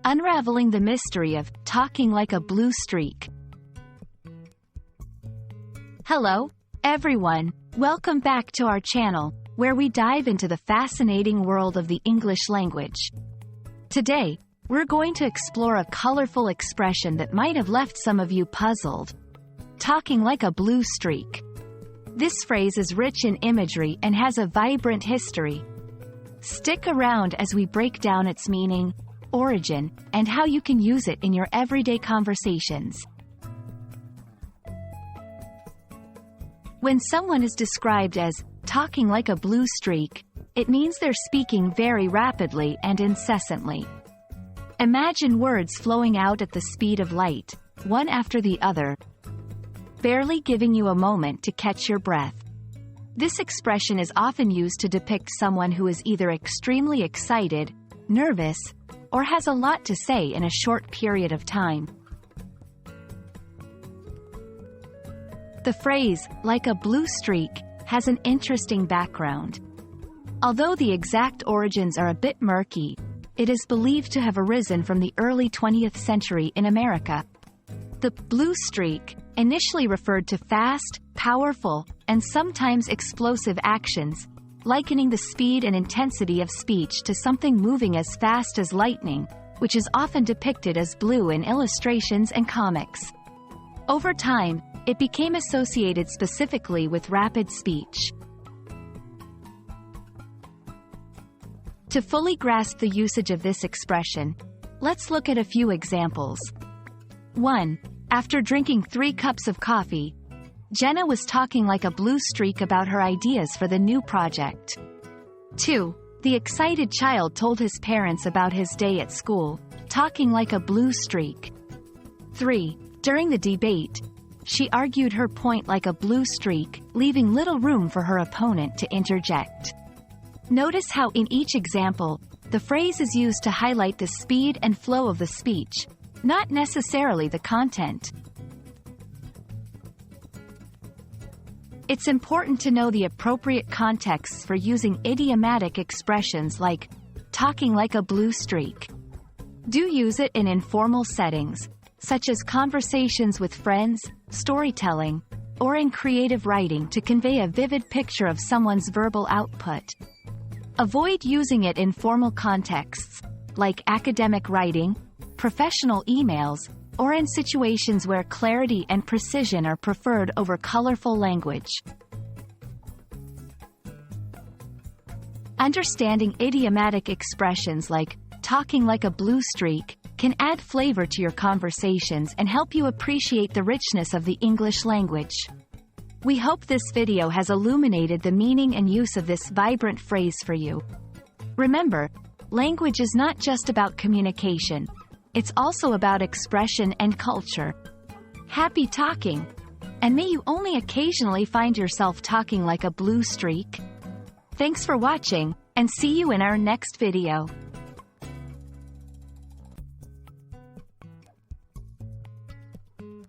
Unraveling the mystery of talking like a blue streak. Hello, everyone. Welcome back to our channel, where we dive into the fascinating world of the English language. Today, we're going to explore a colorful expression that might have left some of you puzzled. Talking like a blue streak. This phrase is rich in imagery and has a vibrant history. Stick around as we break down its meaning, origin, and how you can use it in your everyday conversations. When someone is described as talking like a blue streak, it means they're speaking very rapidly and incessantly. Imagine words flowing out at the speed of light, one after the other, barely giving you a moment to catch your breath. This expression is often used to depict someone who is either extremely excited, nervous, or has a lot to say in a short period of time. The phrase, like a blue streak, has an interesting background. Although the exact origins are a bit murky, it is believed to have arisen from the early 20th century in America. The blue streak initially referred to fast, powerful, and sometimes explosive actions, likening the speed and intensity of speech to something moving as fast as lightning, which is often depicted as blue in illustrations and comics. Over time, it became associated specifically with rapid speech. To fully grasp the usage of this expression, let's look at a few examples. 1. After drinking 3 cups of coffee, Jenna was talking like a blue streak about her ideas for the new project. 2. The excited child told his parents about his day at school, talking like a blue streak. 3. During the debate, she argued her point like a blue streak, leaving little room for her opponent to interject. Notice how in each example, the phrase is used to highlight the speed and flow of the speech, not necessarily the content. It's important to know the appropriate contexts for using idiomatic expressions like talking like a blue streak. Do use it in informal settings, such as conversations with friends, storytelling, or in creative writing to convey a vivid picture of someone's verbal output. Avoid using it in formal contexts, like academic writing, professional emails, or in situations where clarity and precision are preferred over colorful language. Understanding idiomatic expressions like talking like a blue streak can add flavor to your conversations and help you appreciate the richness of the English language. We hope this video has illuminated the meaning and use of this vibrant phrase for you. Remember, language is not just about communication. It's also about expression and culture. Happy talking! And may you only occasionally find yourself talking like a blue streak. Thanks for watching, and see you in our next video.